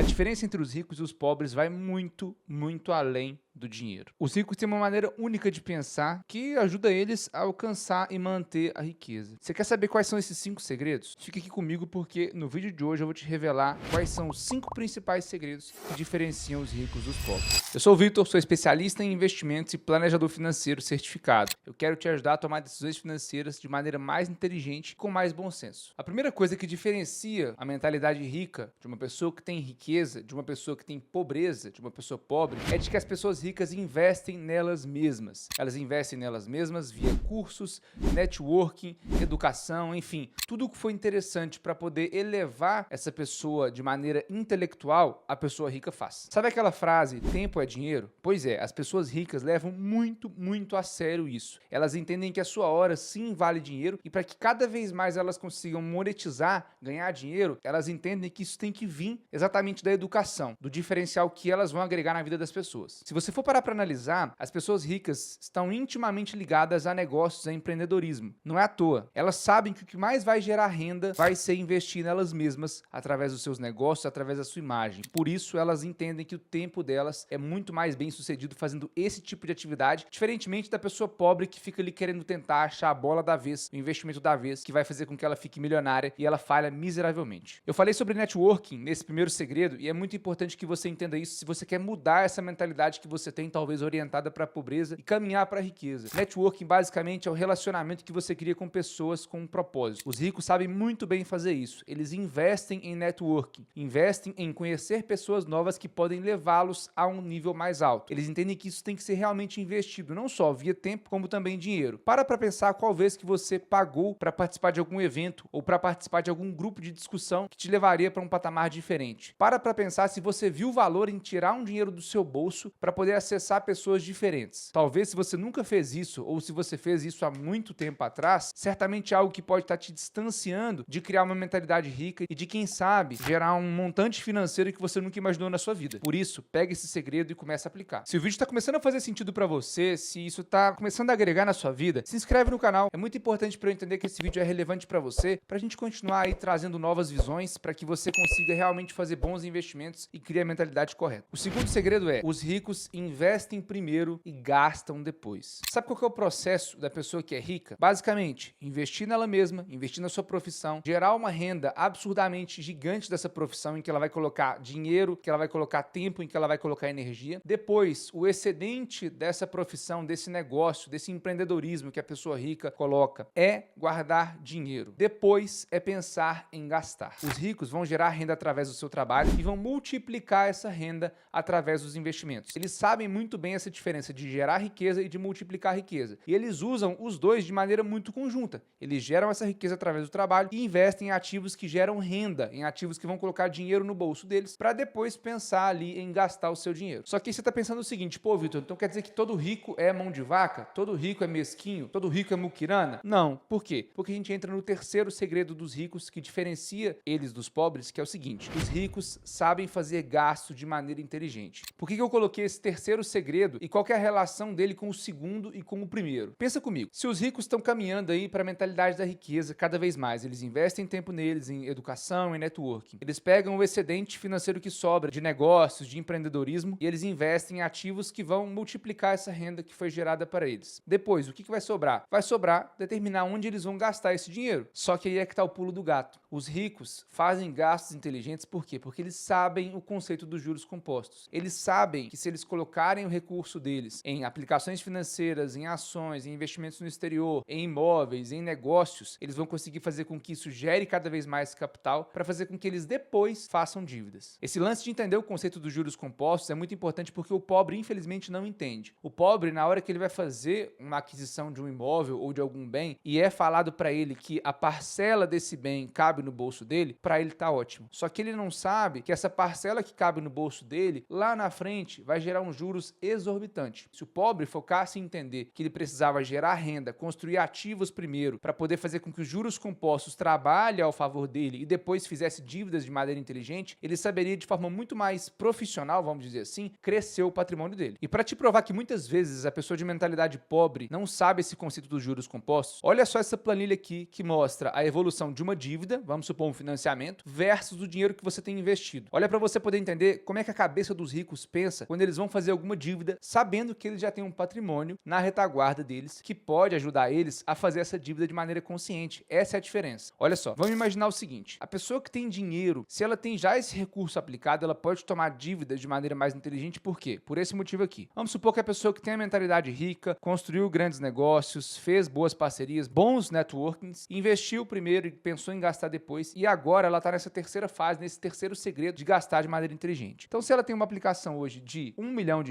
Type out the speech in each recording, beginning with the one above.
A diferença entre os ricos e os pobres vai muito, muito além do dinheiro. Os ricos têm uma maneira única de pensar que ajuda eles a alcançar e manter a riqueza. Você quer saber quais são esses 5 segredos? Fica aqui comigo porque no vídeo de hoje eu vou te revelar quais são os 5 principais segredos que diferenciam os ricos dos pobres. Eu sou o Vitor, sou especialista em investimentos e planejador financeiro certificado. Eu quero te ajudar a tomar decisões financeiras de maneira mais inteligente e com mais bom senso. A primeira coisa que diferencia a mentalidade rica de uma pessoa que tem riqueza, de uma pessoa que tem pobreza, de uma pessoa pobre, é de que as pessoas ricas investem nelas mesmas. Elas investem nelas mesmas via cursos, networking, educação, enfim, tudo o que foi interessante para poder elevar essa pessoa de maneira intelectual, a pessoa rica faz. Sabe aquela frase, tempo é dinheiro? Pois é, as pessoas ricas levam muito, muito a sério isso. Elas entendem que a sua hora sim vale dinheiro e para que cada vez mais elas consigam monetizar, ganhar dinheiro, elas entendem que isso tem que vir exatamente da educação, do diferencial que elas vão agregar na vida das pessoas. Se você for parar para analisar, as pessoas ricas estão intimamente ligadas a negócios, a empreendedorismo. Não é à toa. Elas sabem que o que mais vai gerar renda vai ser investir nelas mesmas, através dos seus negócios, através da sua imagem. Por isso, elas entendem que o tempo delas é muito mais bem sucedido fazendo esse tipo de atividade, diferentemente da pessoa pobre que fica ali querendo tentar achar a bola da vez, o investimento da vez, que vai fazer com que ela fique milionária e ela falha miseravelmente. Eu falei sobre networking nesse primeiro segredo e é muito importante que você entenda isso se você quer mudar essa mentalidade que você tem, talvez orientada para a pobreza e caminhar para a riqueza. Networking basicamente é o relacionamento que você cria com pessoas com um propósito. Os ricos sabem muito bem fazer isso. Eles investem em networking, investem em conhecer pessoas novas que podem levá-los a um nível mais alto. Eles entendem que isso tem que ser realmente investido, não só via tempo, como também dinheiro. Para pensar qual vez que você pagou para participar de algum evento ou para participar de algum grupo de discussão que te levaria para um patamar diferente. Para pensar se você viu valor em tirar um dinheiro do seu bolso para poder acessar pessoas diferentes. Talvez se você nunca fez isso ou se você fez isso há muito tempo atrás, certamente é algo que pode estar te distanciando de criar uma mentalidade rica e de, quem sabe, gerar um montante financeiro que você nunca imaginou na sua vida. Por isso, pega esse segredo e comece a aplicar. Se o vídeo está começando a fazer sentido para você, se isso está começando a agregar na sua vida, se inscreve no canal. É muito importante para eu entender que esse vídeo é relevante para você, para a gente continuar aí trazendo novas visões, para que você consiga realmente fazer bons investimentos e criar a mentalidade correta. O segundo segredo é: os ricos investem primeiro e gastam depois. Sabe qual que é o processo da pessoa que é rica? Basicamente, investir nela mesma, investir na sua profissão, gerar uma renda absurdamente gigante dessa profissão em que ela vai colocar dinheiro, que ela vai colocar tempo, em que ela vai colocar energia. Depois, o excedente dessa profissão, desse negócio, desse empreendedorismo que a pessoa rica coloca é guardar dinheiro. Depois é pensar em gastar. Os ricos vão gerar renda através do seu trabalho e vão multiplicar essa renda através dos investimentos. Eles sabem muito bem essa diferença de gerar riqueza e de multiplicar riqueza. E eles usam os dois de maneira muito conjunta. Eles geram essa riqueza através do trabalho e investem em ativos que geram renda, em ativos que vão colocar dinheiro no bolso deles, para depois pensar ali em gastar o seu dinheiro. Só que você está pensando o seguinte: pô, Vitor, então quer dizer que todo rico é mão de vaca? Todo rico é mesquinho? Todo rico é muquirana? Não. Por quê? Porque a gente entra no terceiro segredo dos ricos que diferencia eles dos pobres, que é o seguinte: os ricos sabem fazer gasto de maneira inteligente. Por que eu coloquei esse terceiro segredo e qual que é a relação dele com o segundo e com o primeiro? Pensa comigo. Se os ricos estão caminhando aí para a mentalidade da riqueza cada vez mais, eles investem tempo neles, em educação, em networking. Eles pegam o excedente financeiro que sobra de negócios, de empreendedorismo e eles investem em ativos que vão multiplicar essa renda que foi gerada para eles. Depois, o que vai sobrar? Vai sobrar determinar onde eles vão gastar esse dinheiro. Só que aí é que está o pulo do gato. Os ricos fazem gastos inteligentes por quê? Porque eles sabem o conceito dos juros compostos. Eles sabem que se eles colocarem o recurso deles em aplicações financeiras, em ações, em investimentos no exterior, em imóveis, em negócios, eles vão conseguir fazer com que isso gere cada vez mais capital para fazer com que eles depois façam dívidas. Esse lance de entender o conceito dos juros compostos é muito importante porque o pobre, infelizmente, não entende. O pobre, na hora que ele vai fazer uma aquisição de um imóvel ou de algum bem e é falado para ele que a parcela desse bem cabe no bolso dele, para ele tá ótimo. Só que ele não sabe que essa parcela que cabe no bolso dele, lá na frente, vai gerar um juros exorbitante. Se o pobre focasse em entender que ele precisava gerar renda, construir ativos primeiro, para poder fazer com que os juros compostos trabalhem ao favor dele e depois fizesse dívidas de maneira inteligente, ele saberia de forma muito mais profissional, vamos dizer assim, crescer o patrimônio dele. E para te provar que muitas vezes a pessoa de mentalidade pobre não sabe esse conceito dos juros compostos, olha só essa planilha aqui que mostra a evolução de uma dívida, vamos supor um financiamento, versus o dinheiro que você tem investido. Olha para você poder entender como é que a cabeça dos ricos pensa quando eles vão fazer alguma dívida, sabendo que eles já têm um patrimônio na retaguarda deles que pode ajudar eles a fazer essa dívida de maneira consciente. Essa é a diferença. Olha só, vamos imaginar o seguinte: a pessoa que tem dinheiro, se ela tem já esse recurso aplicado, ela pode tomar dívidas de maneira mais inteligente. Por quê? Por esse motivo aqui. Vamos supor que a pessoa que tem a mentalidade rica, construiu grandes negócios, fez boas parcerias, bons networkings, investiu primeiro e pensou em gastar depois, e agora ela está nessa terceira fase, nesse terceiro segredo de gastar de maneira inteligente. Então, se ela tem uma aplicação hoje de R$1 milhão,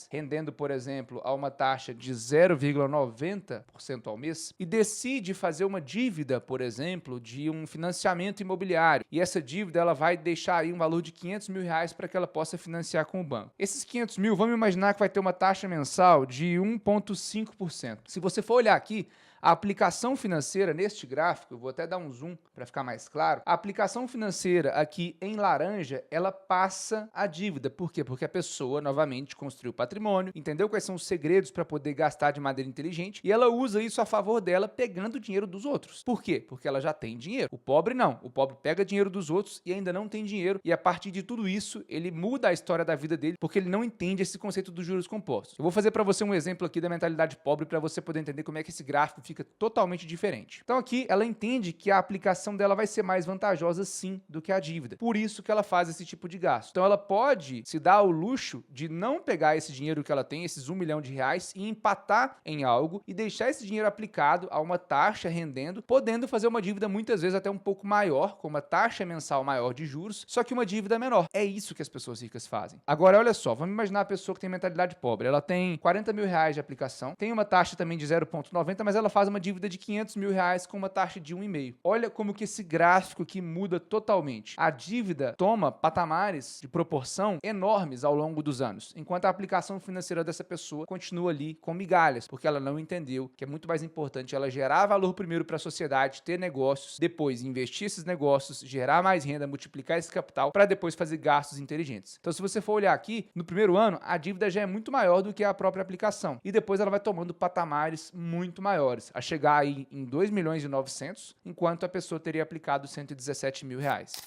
rendendo, por exemplo, a uma taxa de 0,90% ao mês, e decide fazer uma dívida, por exemplo, de um financiamento imobiliário, e essa dívida ela vai deixar aí um valor de R$500 mil para que ela possa financiar com o banco. Esses 500 mil, vamos imaginar que vai ter uma taxa mensal de 1,5%. Se você for olhar aqui, a aplicação financeira neste gráfico, eu vou até dar um zoom para ficar mais claro, a aplicação financeira aqui em laranja, ela passa a dívida. Por quê? Porque a pessoa, novamente, construiu patrimônio, entendeu quais são os segredos para poder gastar de maneira inteligente e ela usa isso a favor dela pegando o dinheiro dos outros. Por quê? Porque ela já tem dinheiro. O pobre não. O pobre pega dinheiro dos outros e ainda não tem dinheiro e a partir de tudo isso, ele muda a história da vida dele porque ele não entende esse conceito dos juros compostos. Eu vou fazer para você um exemplo aqui da mentalidade pobre para você poder entender como é que esse gráfico fica totalmente diferente. Então aqui ela entende que a aplicação dela vai ser mais vantajosa sim do que a dívida. Por isso que ela faz esse tipo de gasto. Então ela pode se dar o luxo de não pegar esse dinheiro que ela tem, esses R$1 milhão, e empatar em algo e deixar esse dinheiro aplicado a uma taxa rendendo, podendo fazer uma dívida muitas vezes até um pouco maior, com uma taxa mensal maior de juros, só que uma dívida menor. É isso que as pessoas ricas fazem. Agora olha só, vamos imaginar a pessoa que tem mentalidade pobre. Ela tem R$40 mil de aplicação, tem uma taxa também de 0,90, mas ela faz uma dívida de R$500 mil com uma taxa de 1,5. Olha como que esse gráfico aqui muda totalmente. A dívida toma patamares de proporção enormes ao longo dos anos, enquanto a aplicação financeira dessa pessoa continua ali com migalhas, porque ela não entendeu que é muito mais importante ela gerar valor primeiro para a sociedade, ter negócios, depois investir esses negócios, gerar mais renda, multiplicar esse capital, para depois fazer gastos inteligentes. Então, se você for olhar aqui, no primeiro ano, a dívida já é muito maior do que a própria aplicação, e depois ela vai tomando patamares muito maiores, a chegar aí em 2,9 milhões, enquanto a pessoa teria aplicado R$117 mil.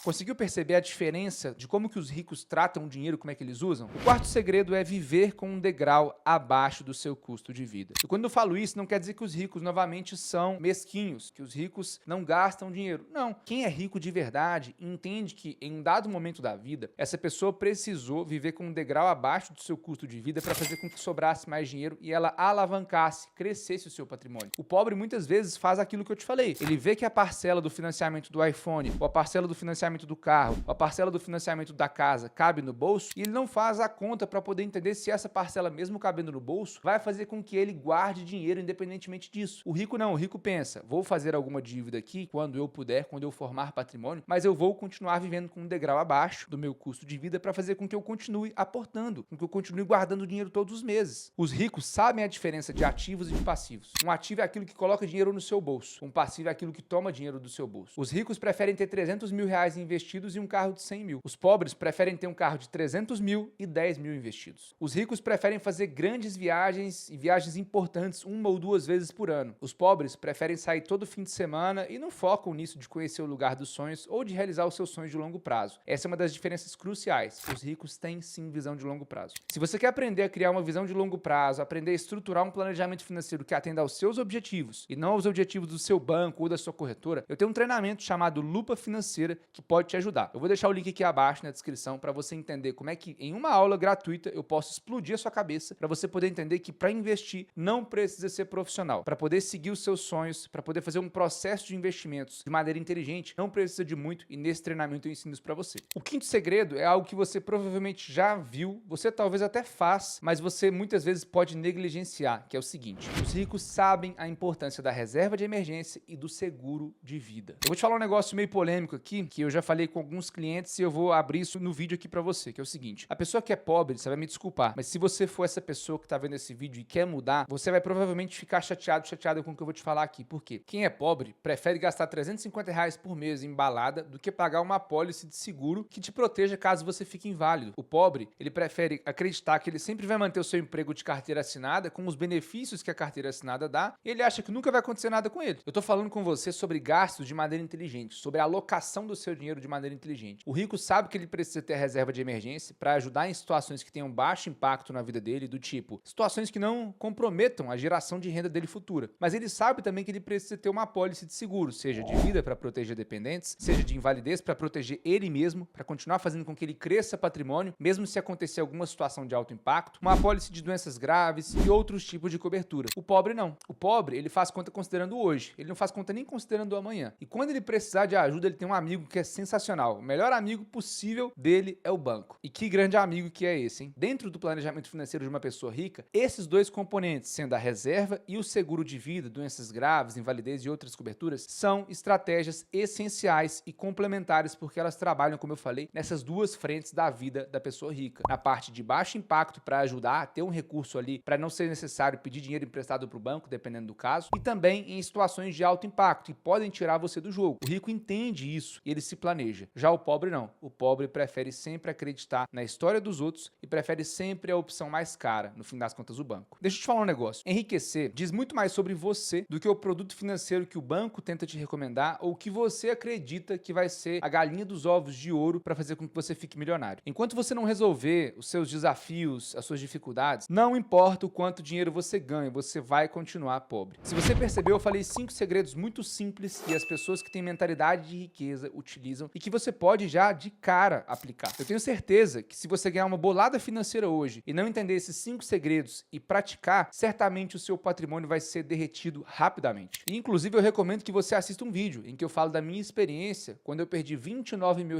Conseguiu perceber a diferença de como que os ricos tratam o dinheiro, como é que eles usam? O quarto segredo é viver com um degrau abaixo do seu custo de vida. E quando eu falo isso, não quer dizer que os ricos, novamente, são mesquinhos, que os ricos não gastam dinheiro. Não. Quem é rico de verdade entende que, em um dado momento da vida, essa pessoa precisou viver com um degrau abaixo do seu custo de vida para fazer com que sobrasse mais dinheiro e ela alavancasse, crescesse o seu patrimônio. O pobre, muitas vezes, faz aquilo que eu te falei. Ele vê que a parcela do financiamento do iPhone, ou a parcela do financiamento do carro, ou a parcela do financiamento da casa cabe no bolso, e ele não faz a conta para poder entender se essa parcela, mesmo cabendo no bolso, vai fazer com que ele guarde dinheiro independentemente disso. O rico não. O rico pensa, vou fazer alguma dívida aqui quando eu puder, quando eu formar patrimônio, mas eu vou continuar vivendo com um degrau abaixo do meu custo de vida para fazer com que eu continue aportando, com que eu continue guardando dinheiro todos os meses. Os ricos sabem a diferença de ativos e de passivos. Um ativo é aquilo que coloca dinheiro no seu bolso. Um passivo é aquilo que toma dinheiro do seu bolso. Os ricos preferem ter R$300 mil investidos e um carro de 100 mil. Os pobres preferem ter um carro de 300 mil e 10 mil investidos. Os ricos preferem fazer grandes viagens e viagens importantes 1 ou 2 vezes por ano. Os pobres preferem sair todo fim de semana e não focam nisso de conhecer o lugar dos sonhos ou de realizar os seus sonhos de longo prazo. Essa é uma das diferenças cruciais. Os ricos têm sim visão de longo prazo. Se você quer aprender a criar uma visão de longo prazo, aprender a estruturar um planejamento financeiro que atenda aos seus objetivos e não aos objetivos do seu banco ou da sua corretora, eu tenho um treinamento chamado Lupa Financeira que pode te ajudar. Eu vou deixar o link aqui abaixo na descrição para você entender como é que em uma aula gratuita eu posso explodir a sua cabeça para você poder entender que para investir não precisa ser profissional. Para poder seguir os seus sonhos, para poder fazer um processo de investimentos de maneira inteligente, não precisa de muito e nesse treinamento eu ensino isso para você. O quinto segredo é algo que você provavelmente já viu, você talvez até faz, mas você muitas vezes pode negligenciar, que é o seguinte: os ricos sabem a importância da reserva de emergência e do seguro de vida. Eu vou te falar um negócio meio polêmico aqui, que eu já falei com alguns clientes e eu vou abrir isso no vídeo aqui pra você, que é o seguinte: a pessoa que é pobre, você vai me desculpar, mas se você for essa pessoa que tá vendo esse vídeo e quer mudar, você vai provavelmente ficar chateado com o que eu vou te falar aqui. Por quê? Quem é pobre prefere gastar R$ 350 por mês em balada do que pagar uma apólice de seguro que te proteja caso você fique inválido. O pobre, ele prefere acreditar que ele sempre vai manter o seu emprego de carteira assinada com os benefícios que a carteira assinada dá, e ele acha que nunca vai acontecer nada com ele. Eu tô falando com você sobre gastos de maneira inteligente, sobre a alocação do seu dinheiro de maneira inteligente. O rico sabe que ele precisa ter reserva de emergência para ajudar em situações que tenham baixo impacto na vida dele, do tipo situações que não comprometam a geração de renda dele futura. Mas ele sabe também que ele precisa ter uma apólice de seguro, seja de vida para proteger dependentes, seja de invalidez para proteger ele mesmo, para continuar fazendo com que ele cresça patrimônio, mesmo se acontecer alguma situação de alto impacto, uma apólice de doenças graves e outros tipos de cobertura. O pobre não. O pobre, ele faz conta considerando hoje, ele não faz conta nem considerando o amanhã. E quando ele precisar de ajuda, ele tem um amigo que é sensacional. O melhor amigo possível dele é o banco. E que grande amigo que é esse, hein? Dentro do planejamento financeiro de uma pessoa rica, esses dois componentes, sendo a reserva e o seguro de vida, doenças graves, invalidez e outras coberturas, são estratégias essenciais e complementares porque elas trabalham, como eu falei, nessas duas frentes da vida da pessoa rica. Na parte de baixo impacto para ajudar a ter um recurso ali para não ser necessário pedir dinheiro emprestado para o banco, dependendo do caso, e também em situações de alto impacto que podem tirar você do jogo. O rico entende isso e ele se planeja. Já o pobre não. O pobre prefere sempre acreditar na história dos outros e prefere sempre a opção mais cara, no fim das contas, o banco. Deixa eu te falar um negócio. Enriquecer diz muito mais sobre você do que o produto financeiro que o banco tenta te recomendar ou que você acredita que vai ser a galinha dos ovos de ouro para fazer com que você fique milionário. Enquanto você não resolver os seus desafios, as suas dificuldades, não importa o quanto dinheiro você ganha, você vai continuar pobre. Se você percebeu, eu falei 5 segredos muito simples que as pessoas que têm mentalidade de riqueza utilizam e que você pode já de cara aplicar. Eu tenho certeza que se você ganhar uma bolada financeira hoje e não entender esses 5 segredos e praticar, certamente o seu patrimônio vai ser derretido rapidamente. E, inclusive, eu recomendo que você assista um vídeo em que eu falo da minha experiência quando eu perdi R$ 29 mil,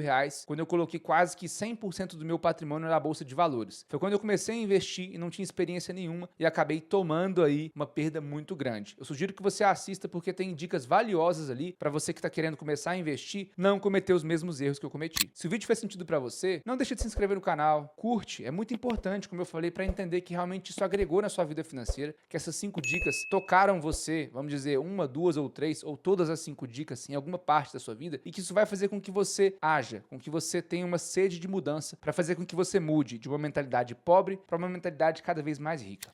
quando eu coloquei quase que 100% do meu patrimônio na bolsa de valores. Foi quando eu comecei a investir e não tinha experiência nenhuma e acabei tomando aí uma perda muito grande. Eu sugiro que você assista porque tem dicas valiosas ali para você que está querendo começar a investir, não cometer os mesmos erros que eu cometi. Se o vídeo fez sentido para você, não deixe de se inscrever no canal, curte, é muito importante, como eu falei, para entender que realmente isso agregou na sua vida financeira, que essas 5 dicas tocaram você, vamos dizer, 1, 2 ou 3, ou todas as 5 dicas em alguma parte da sua vida, e que isso vai fazer com que você haja, com que você tenha uma sede de mudança, para fazer com que você mude de uma mentalidade pobre para uma mentalidade cada vez mais rica.